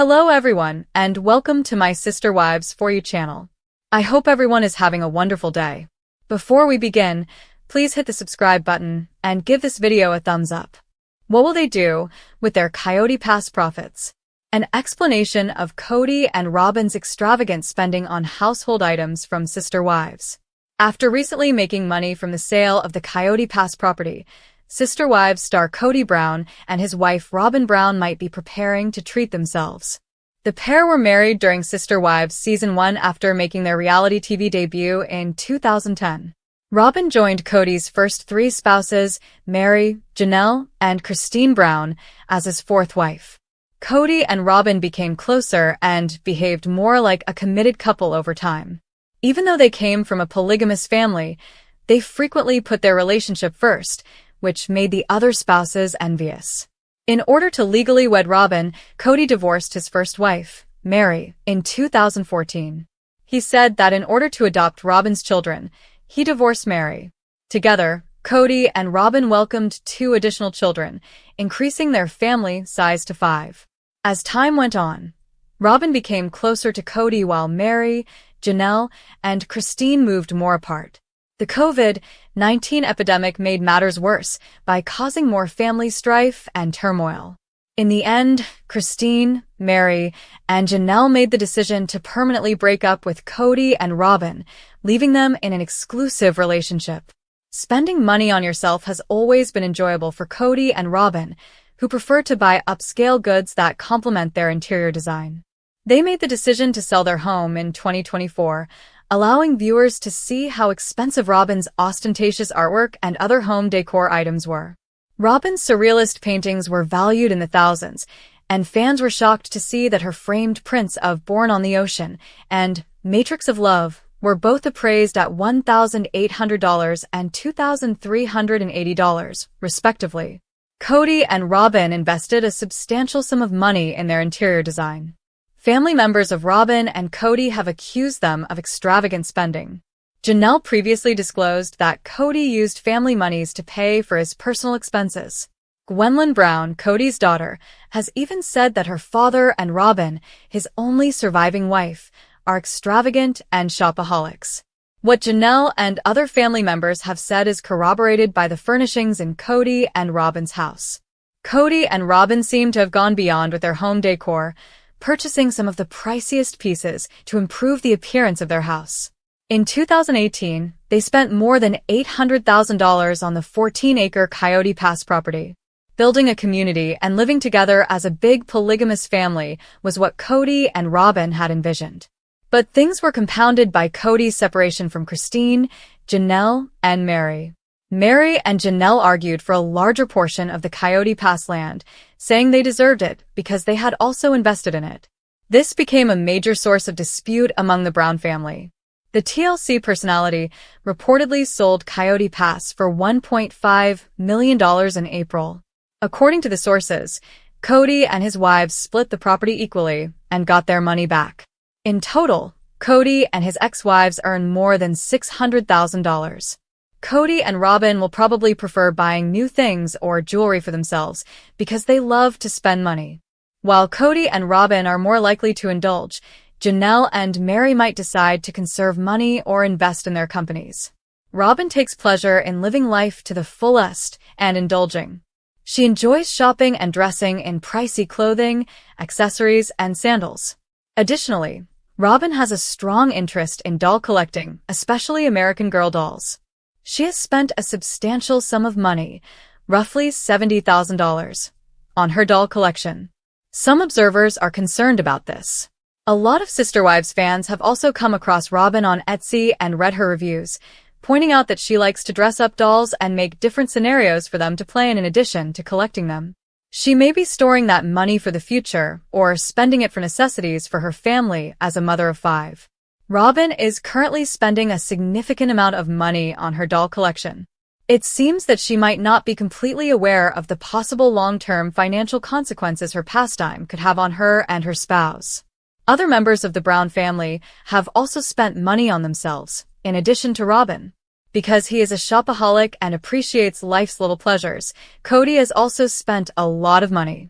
Hello everyone, and welcome to my Sister Wives For You channel. I hope everyone is having a wonderful day. Before we begin, please hit the subscribe button and give this video a thumbs up. What will they do with their Kody Pass profits? An explanation of Kody and Robyn's extravagant spending on household items from Sister Wives. After recently making money from the sale of the Kody Pass property, Sister Wives star Kody Brown and his wife Robyn Brown might be preparing to treat themselves. The pair were married during Sister Wives Season 1 after making their reality TV debut in 2010. Robyn joined Kody's first three spouses, Mary, Janelle, and Christine Brown, as his fourth wife. Kody and Robyn became closer and behaved more like a committed couple over time. Even though they came from a polygamous family, they frequently put their relationship first, which made the other spouses envious. In order to legally wed Robyn, Kody divorced his first wife, Mary, in 2014. He said that in order to adopt Robyn's children, he divorced Mary. Together, Kody and Robyn welcomed 2 additional children, increasing their family size to 5. As time went on, Robyn became closer to Kody while Mary, Janelle, and Christine moved more apart. The COVID-19 epidemic made matters worse by causing more family strife and turmoil. In the end, Christine, Mary, and Janelle made the decision to permanently break up with Kody and Robyn, leaving them in an exclusive relationship. Spending money on yourself has always been enjoyable for Kody and Robyn, who prefer to buy upscale goods that complement their interior design. They made the decision to sell their home in 2024, allowing viewers to see how expensive Robyn's ostentatious artwork and other home decor items were. Robyn's surrealist paintings were valued in the thousands, and fans were shocked to see that her framed prints of Born on the Ocean and Matrix of Love were both appraised at $1,800 and $2,380, respectively. Kody and Robyn invested a substantial sum of money in their interior design. Family members of Robyn and Kody have accused them of extravagant spending. Janelle previously disclosed that Kody used family monies to pay for his personal expenses. Gwendolyn Brown, Kody's daughter, has even said that her father and Robyn, his only surviving wife, are extravagant and shopaholics. What Janelle and other family members have said is corroborated by the furnishings in Kody and Robyn's house. Kody and Robyn seem to have gone beyond with their home decor, purchasing some of the priciest pieces to improve the appearance of their house. In 2018, they spent more than $800,000 on the 14-acre Kody Pass property. Building a community and living together as a big polygamous family was what Kody and Robyn had envisioned. But things were compounded by Kody's separation from Christine, Janelle, and Mary. Mary and Janelle argued for a larger portion of the Kody Pass land, saying they deserved it because they had also invested in it. This became a major source of dispute among the Brown family. The TLC personality reportedly sold Kody Pass for $1.5 million in April. According to the sources, Kody and his wives split the property equally and got their money back. In total, Kody and his ex-wives earned more than $600,000. Kody and Robyn will probably prefer buying new things or jewelry for themselves because they love to spend money. While Kody and Robyn are more likely to indulge, Janelle and Mary might decide to conserve money or invest in their companies. Robyn takes pleasure in living life to the fullest and indulging. She enjoys shopping and dressing in pricey clothing, accessories, and sandals. Additionally, Robyn has a strong interest in doll collecting, especially American Girl dolls. She has spent a substantial sum of money, roughly $70,000, on her doll collection. Some observers are concerned about this. A lot of Sister Wives fans have also come across Robyn on Etsy and read her reviews, pointing out that she likes to dress up dolls and make different scenarios for them to play in addition to collecting them. She may be storing that money for the future or spending it for necessities for her family as a mother of 5. Robyn is currently spending a significant amount of money on her doll collection. It seems that she might not be completely aware of the possible long-term financial consequences her pastime could have on her and her spouse. Other members of the Brown family have also spent money on themselves, in addition to Robyn. Because he is a shopaholic and appreciates life's little pleasures, Kody has also spent a lot of money.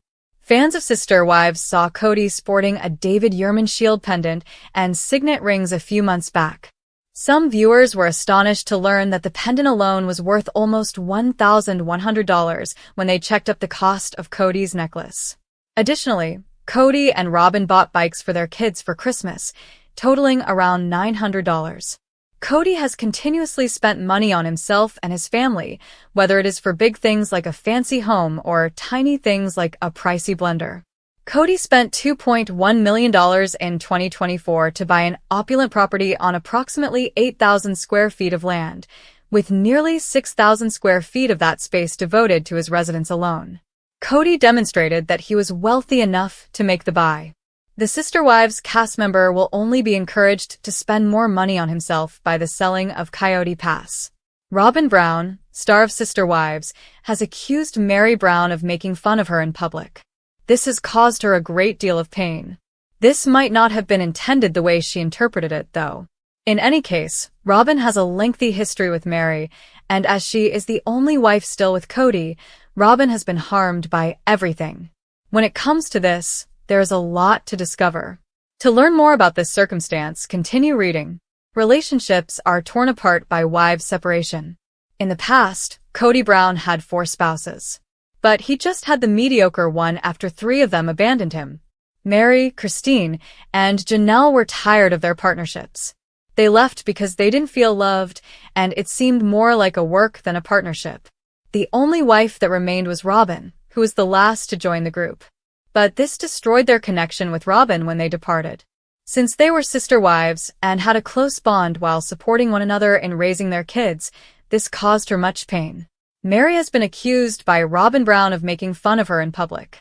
Fans of Sister Wives saw Kody sporting a David Yurman shield pendant and signet rings a few months back. Some viewers were astonished to learn that the pendant alone was worth almost $1,100 when they checked up the cost of Kody's necklace. Additionally, Kody and Robyn bought bikes for their kids for Christmas, totaling around $900. Kody has continuously spent money on himself and his family, whether it is for big things like a fancy home or tiny things like a pricey blender. Kody spent $2.1 million in 2024 to buy an opulent property on approximately 8,000 square feet of land, with nearly 6,000 square feet of that space devoted to his residence alone. Kody demonstrated that he was wealthy enough to make the buy. The Sister Wives cast member will only be encouraged to spend more money on himself by the selling of Coyote Pass. Robyn Brown, star of Sister Wives, has accused Meri Brown of making fun of her in public. This has caused her a great deal of pain. This might not have been intended the way she interpreted it, though. In any case, Robyn has a lengthy history with Meri, and as she is the only wife still with Kody, Robyn has been harmed by everything. When it comes to this, there is a lot to discover. To learn more about this circumstance, continue reading. Relationships are torn apart by wives' separation. In the past, Kody Brown had 4 spouses. But he just had the mediocre one after 3 of them abandoned him. Meri, Christine, and Janelle were tired of their partnerships. They left because they didn't feel loved, and it seemed more like a work than a partnership. The only wife that remained was Robyn, who was the last to join the group. But this destroyed their connection with Robyn when they departed. Since they were sister wives and had a close bond while supporting one another in raising their kids, this caused her much pain. Meri has been accused by Robyn Brown of making fun of her in public.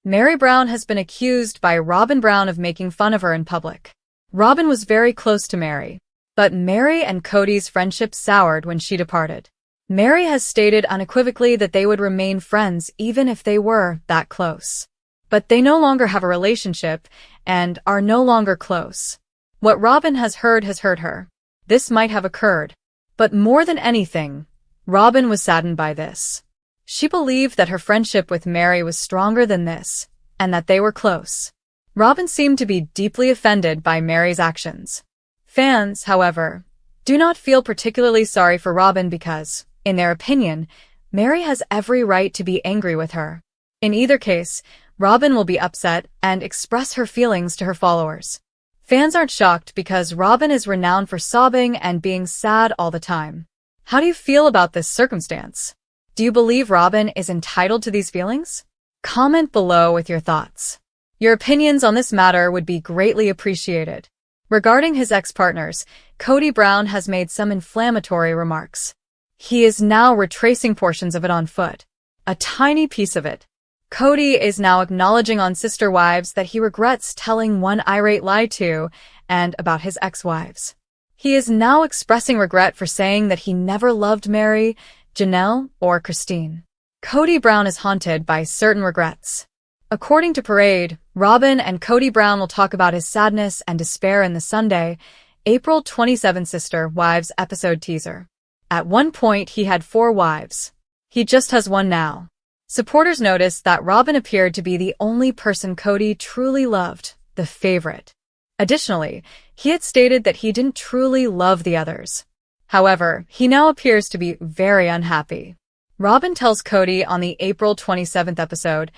Meri Brown has been accused by Robyn Brown of making fun of her in public. Robyn was very close to Meri, but Meri and Kody's friendship soured when she departed. Meri has stated unequivocally that they would remain friends even if they were that close. But they no longer have a relationship and are no longer close. What Robyn has hurt her. This might have occurred. But more than anything, Robyn was saddened by this. She believed that her friendship with Meri was stronger than this, and that they were close. Robyn seemed to be deeply offended by Meri's actions. Fans, however, do not feel particularly sorry for Robyn because, in their opinion, Meri has every right to be angry with her. In either case, Robyn will be upset and express her feelings to her followers. Fans aren't shocked because Robyn is renowned for sobbing and being sad all the time. How do you feel about this circumstance? Do you believe Robyn is entitled to these feelings? Comment below with your thoughts. Your opinions on this matter would be greatly appreciated. Regarding his ex-partners, Kody Brown has made some inflammatory remarks. He is now retracing portions of it on foot. A tiny piece of it. Kody is now acknowledging on Sister Wives that he regrets telling one irate lie to and about his ex-wives. He is now expressing regret for saying that he never loved Meri, Janelle, or Christine. Kody Brown is haunted by certain regrets. According to Parade, Robyn and Kody Brown will talk about his sadness and despair in the Sunday, April 27 Sister Wives episode teaser. At one point he had 4 wives. He just has 1 now. Supporters noticed that Robyn appeared to be the only person Kody truly loved, the favorite. Additionally, he had stated that he didn't truly love the others. However, he now appears to be very unhappy. Robyn tells Kody on the April 27th episode,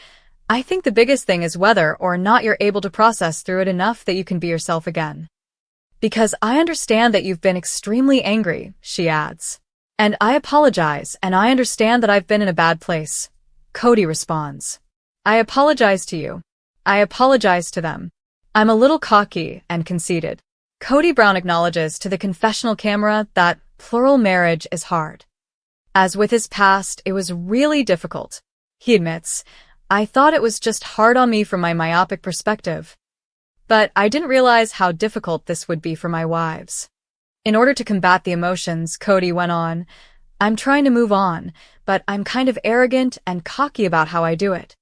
"I think the biggest thing is whether or not you're able to process through it enough that you can be yourself again. Because I understand that you've been extremely angry," she adds. "And I apologize, and I understand that I've been in a bad place." Kody responds, "I apologize to you. I apologize to them. I'm a little cocky and conceited." Kody Brown acknowledges to the confessional camera that plural marriage is hard. As with his past, it was really difficult. He admits, "I thought it was just hard on me from my myopic perspective. But I didn't realize how difficult this would be for my wives." In order to combat the emotions, Kody went on, "I'm trying to move on, but I'm kind of arrogant and cocky about how I do it."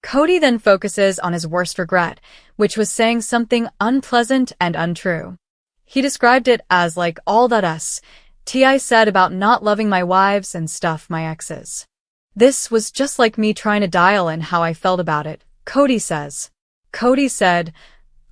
Kody then focuses on his worst regret, which was saying something unpleasant and untrue. He described it as like all that T.I. said about not loving my wives and stuff my exes. "This was just like me trying to dial in how I felt about it," Kody says. Kody said,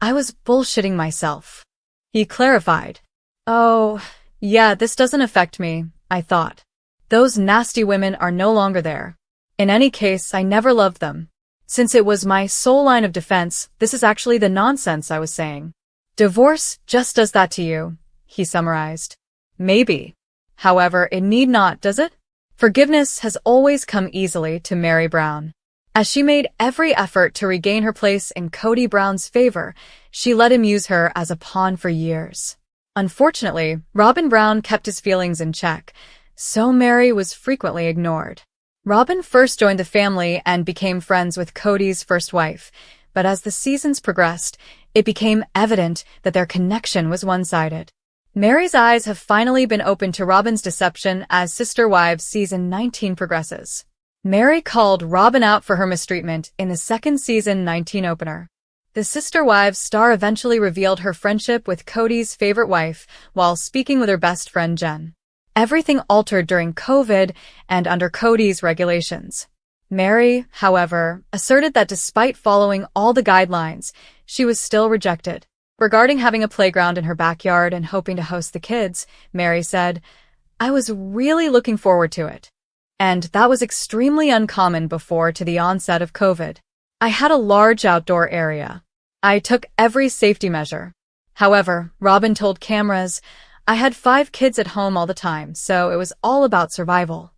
I was bullshitting myself. He clarified. Oh, yeah, this doesn't affect me, I thought. Those nasty women are no longer there. In any case, I never loved them. Since it was my sole line of defense, this is actually the nonsense I was saying. Divorce just does that to you, he summarized. Maybe. However, it need not, does it? Forgiveness has always come easily to Meri Brown. As she made every effort to regain her place in Kody Brown's favor, she let him use her as a pawn for years. Unfortunately, Robyn Brown kept his feelings in check, so Meri was frequently ignored. Robyn first joined the family and became friends with Kody's first wife, but as the seasons progressed, it became evident that their connection was one-sided. Meri's eyes have finally been opened to Robyn's deception as Sister Wives Season 19 progresses. Meri called Robyn out for her mistreatment in the second Season 19 opener. The Sister Wives star eventually revealed her friendship with Kody's favorite wife while speaking with her best friend Jen. Everything altered during COVID and under Kody's regulations. Meri, however, asserted that despite following all the guidelines, she was still rejected. Regarding having a playground in her backyard and hoping to host the kids, Meri said, I was really looking forward to it. And that was extremely uncommon before to the onset of COVID. I had a large outdoor area. I took every safety measure. However, Robyn told cameras, I had 5 kids at home all the time, so it was all about survival.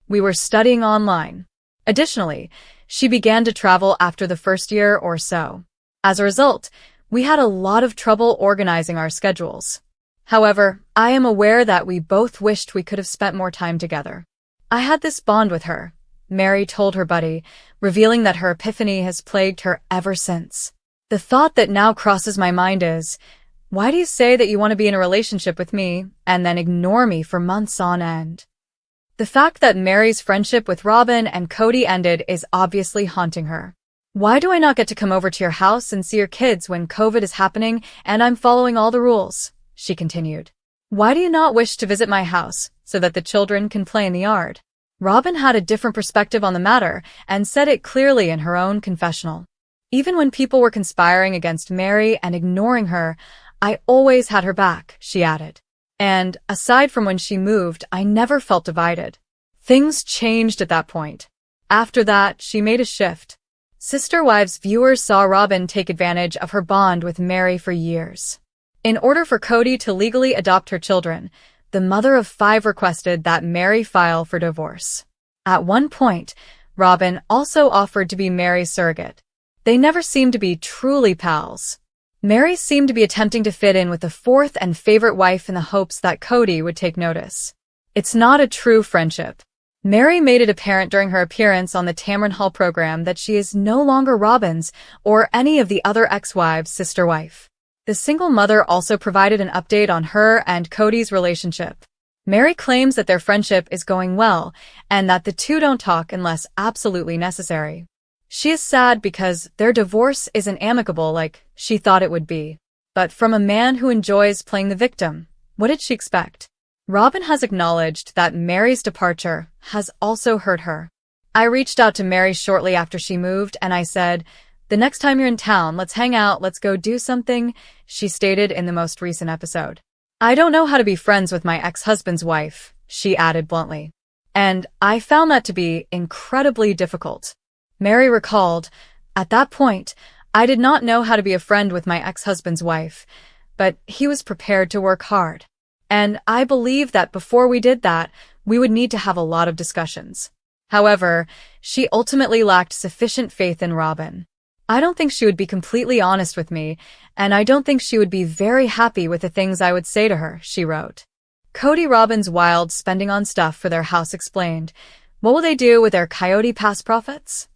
We were studying online. Additionally, she began to travel after the first year or so. As a result, we had a lot of trouble organizing our schedules. However, I am aware that we both wished we could have spent more time together. I had this bond with her, Meri told her buddy, revealing that her epiphany has plagued her ever since. The thought that now crosses my mind is, why do you say that you want to be in a relationship with me and then ignore me for months on end? The fact that Meri's friendship with Robyn and Kody ended is obviously haunting her. Why do I not get to come over to your house and see your kids when COVID is happening and I'm following all the rules? She continued. Why do you not wish to visit my house so that the children can play in the yard? Robyn had a different perspective on the matter and said it clearly in her own confessional. Even when people were conspiring against Meri and ignoring her, I always had her back, she added. And, aside from when she moved, I never felt divided. Things changed at that point. After that, she made a shift. Sister Wives viewers saw Robyn take advantage of her bond with Meri for years. In order for Kody to legally adopt her children, the mother of 5 requested that Meri file for divorce. At one point, Robyn also offered to be Meri's surrogate. They never seemed to be truly pals. Meri seemed to be attempting to fit in with the 4th and favorite wife in the hopes that Kody would take notice. It's not a true friendship. Meri made it apparent during her appearance on the Tamron Hall program that she is no longer Robyn's or any of the other ex-wives' sister wife. The single mother also provided an update on her and Kody's relationship. Meri claims that their friendship is going well and that the two don't talk unless absolutely necessary. She is sad because their divorce isn't amicable like she thought it would be. But from a man who enjoys playing the victim, what did she expect? Robyn has acknowledged that Meri's departure has also hurt her. I reached out to Meri shortly after she moved and I said, the next time you're in town, let's hang out, let's go do something, she stated in the most recent episode. I don't know how to be friends with my ex-husband's wife, she added bluntly. And I found that to be incredibly difficult. Meri recalled, at that point, I did not know how to be a friend with my ex-husband's wife, but he was prepared to work hard. And I believe that before we did that, we would need to have a lot of discussions. However, she ultimately lacked sufficient faith in Robyn. I don't think she would be completely honest with me, and I don't think she would be very happy with the things I would say to her, she wrote. Kody Robyn's wild spending on stuff for their house explained. What will they do with their Coyote Pass profits?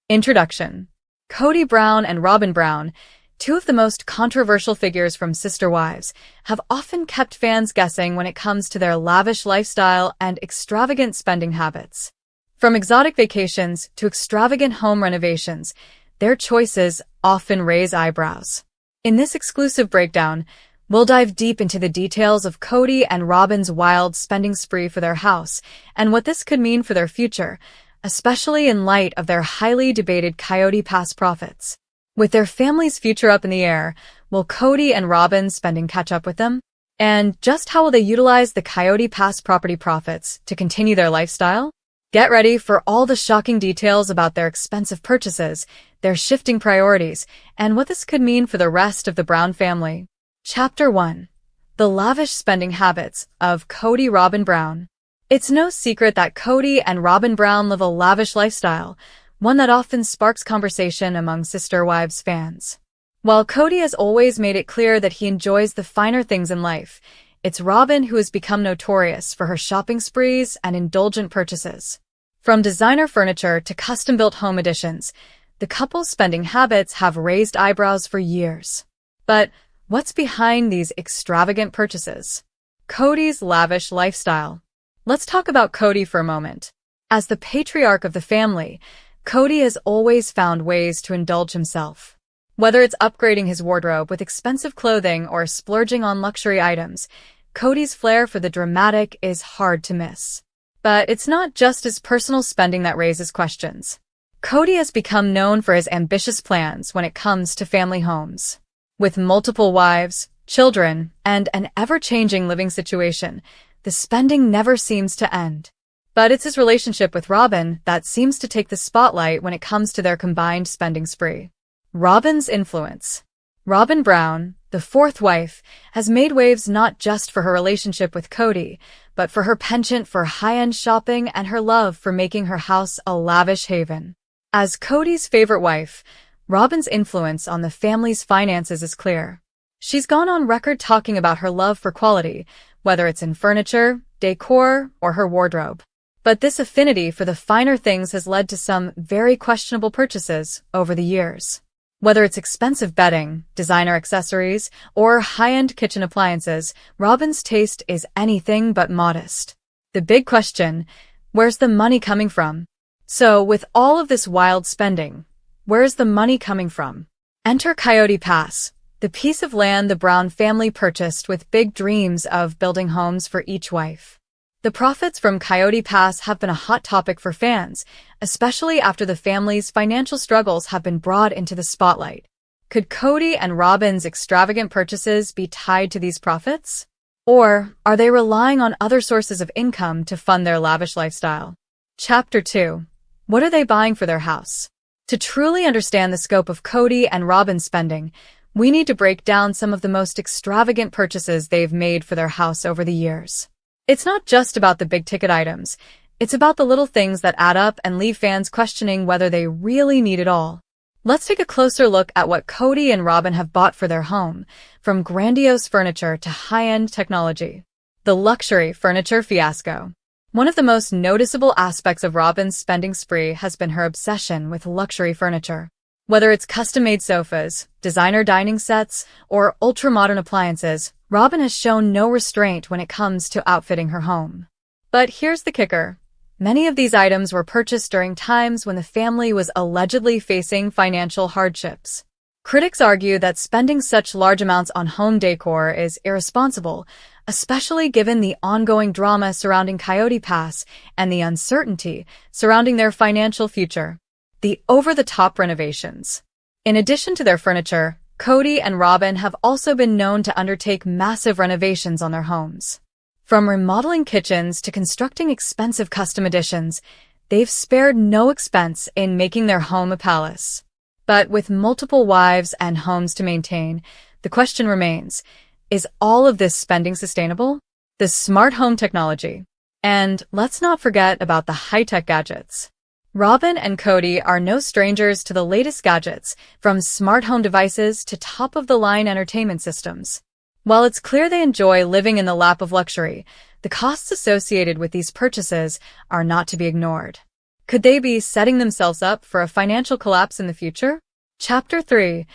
Introduction. Kody Brown and Robyn Brown, two of the most controversial figures from Sister Wives, have often kept fans guessing when it comes to their lavish lifestyle and extravagant spending habits. From exotic vacations to extravagant home renovations, their choices often raise eyebrows. In this exclusive breakdown, we'll dive deep into the details of Kody and Robyn's wild spending spree for their house and what this could mean for their future, especially in light of their highly debated Coyote Pass profits. With their family's future up in the air, will Kody and Robyn's spending catch up with them? And just how will they utilize the Coyote Pass property profits to continue their lifestyle? Get ready for all the shocking details about their expensive purchases, their shifting priorities, and what this could mean for the rest of the Brown family. Chapter 1. The Lavish Spending Habits of Kody Robyn Brown. It's no secret that Kody and Robyn Brown live a lavish lifestyle, one that often sparks conversation among Sister Wives fans. While Kody has always made it clear that he enjoys the finer things in life, it's Robyn who has become notorious for her shopping sprees and indulgent purchases. From designer furniture to custom-built home additions, the couple's spending habits have raised eyebrows for years. But what's behind these extravagant purchases? Kody's lavish lifestyle. Let's talk about Kody for a moment. As the patriarch of the family, Kody has always found ways to indulge himself. Whether it's upgrading his wardrobe with expensive clothing or splurging on luxury items, Kody's flair for the dramatic is hard to miss. But it's not just his personal spending that raises questions. Kody has become known for his ambitious plans when it comes to family homes. With multiple wives, children, and an ever-changing living situation, the spending never seems to end. But it's his relationship with Robyn that seems to take the spotlight when it comes to their combined spending spree. Robyn's influence. Robyn Brown, the fourth wife, has made waves not just for her relationship with Kody, but for her penchant for high-end shopping and her love for making her house a lavish haven. As Kody's favorite wife, Robyn's influence on the family's finances is clear. She's gone on record talking about her love for quality, whether it's in furniture, decor, or her wardrobe. But this affinity for the finer things has led to some very questionable purchases over the years. Whether it's expensive bedding, designer accessories, or high-end kitchen appliances, Robyn's taste is anything but modest. The big question, where's the money coming from? So, with all of this wild spending, where's the money coming from? Enter Coyote Pass, the piece of land the Brown family purchased with big dreams of building homes for each wife. The profits from Coyote Pass have been a hot topic for fans, especially after the family's financial struggles have been brought into the spotlight. Could Kody and Robyn's extravagant purchases be tied to these profits? Or are they relying on other sources of income to fund their lavish lifestyle? Chapter 2. What are they buying for their house? To truly understand the scope of Kody and Robyn's spending, we need to break down some of the most extravagant purchases they've made for their house over the years. It's not just about the big-ticket items. It's about the little things that add up and leave fans questioning whether they really need it all. Let's take a closer look at what Kody and Robyn have bought for their home, from grandiose furniture to high-end technology. The luxury furniture fiasco. One of the most noticeable aspects of Robyn's spending spree has been her obsession with luxury furniture. Whether it's custom-made sofas, designer dining sets, or ultra-modern appliances, Robyn has shown no restraint when it comes to outfitting her home. But here's the kicker. Many of these items were purchased during times when the family was allegedly facing financial hardships. Critics argue that spending such large amounts on home decor is irresponsible, especially given the ongoing drama surrounding Coyote Pass and the uncertainty surrounding their financial future. The over-the-top renovations. In addition to their furniture, Kody and Robyn have also been known to undertake massive renovations on their homes. From remodeling kitchens to constructing expensive custom additions, they've spared no expense in making their home a palace. But with multiple wives and homes to maintain, the question remains, is all of this spending sustainable? The smart home technology. And let's not forget about the high-tech gadgets. Robyn and Kody are no strangers to the latest gadgets, from smart home devices to top-of-the-line entertainment systems. While it's clear they enjoy living in the lap of luxury, the costs associated with these purchases are not to be ignored. Could they be setting themselves up for a financial collapse in the future? Chapter 3.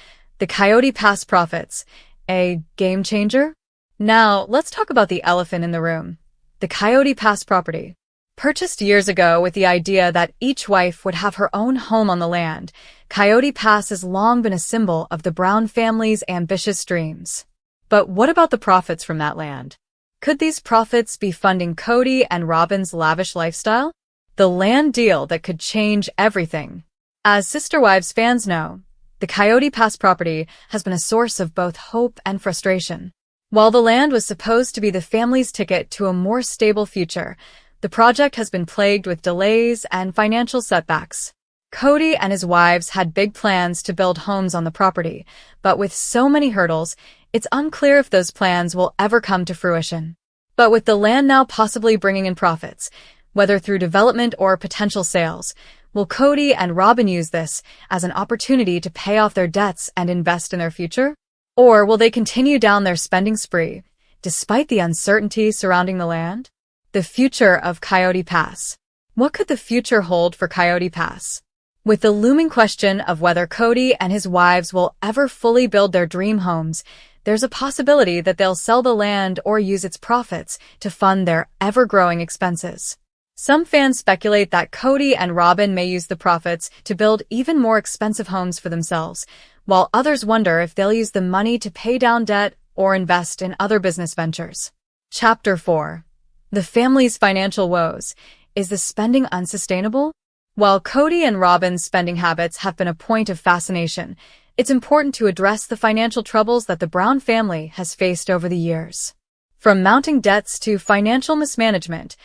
The Coyote Pass Profits. A game changer? Now, let's talk about the elephant in the room. The Coyote Pass property. Purchased years ago with the idea that each wife would have her own home on the land, Coyote Pass has long been a symbol of the Brown family's ambitious dreams. But what about the profits from that land? Could these profits be funding Kody and Robyn's lavish lifestyle? the land deal that could change everything. As Sister Wives fans know, the Coyote Pass property has been a source of both hope and frustration. While the land was supposed to be the family's ticket to a more stable future, the project has been plagued with delays and financial setbacks. Kody and his wives had big plans to build homes on the property, but with so many hurdles, it's unclear if those plans will ever come to fruition. But with the land now possibly bringing in profits, whether through development or potential sales, will Kody and Robyn use this as an opportunity to pay off their debts and invest in their future? Or will they continue down their spending spree, despite the uncertainty surrounding the land? The future of Coyote Pass. What could the future hold for Coyote Pass? With the looming question of whether Kody and his wives will ever fully build their dream homes, there's a possibility that they'll sell the land or use its profits to fund their ever-growing expenses. Some fans speculate that Kody and Robyn may use the profits to build even more expensive homes for themselves, while others wonder if they'll use the money to pay down debt or invest in other business ventures. Chapter 4. The family's financial woes. Is the spending unsustainable? While Kody and Robyn's spending habits have been a point of fascination, it's important to address the financial troubles that the Brown family has faced over the years. From mounting debts to financial mismanagement,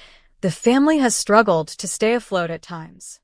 the family has struggled to stay afloat at times.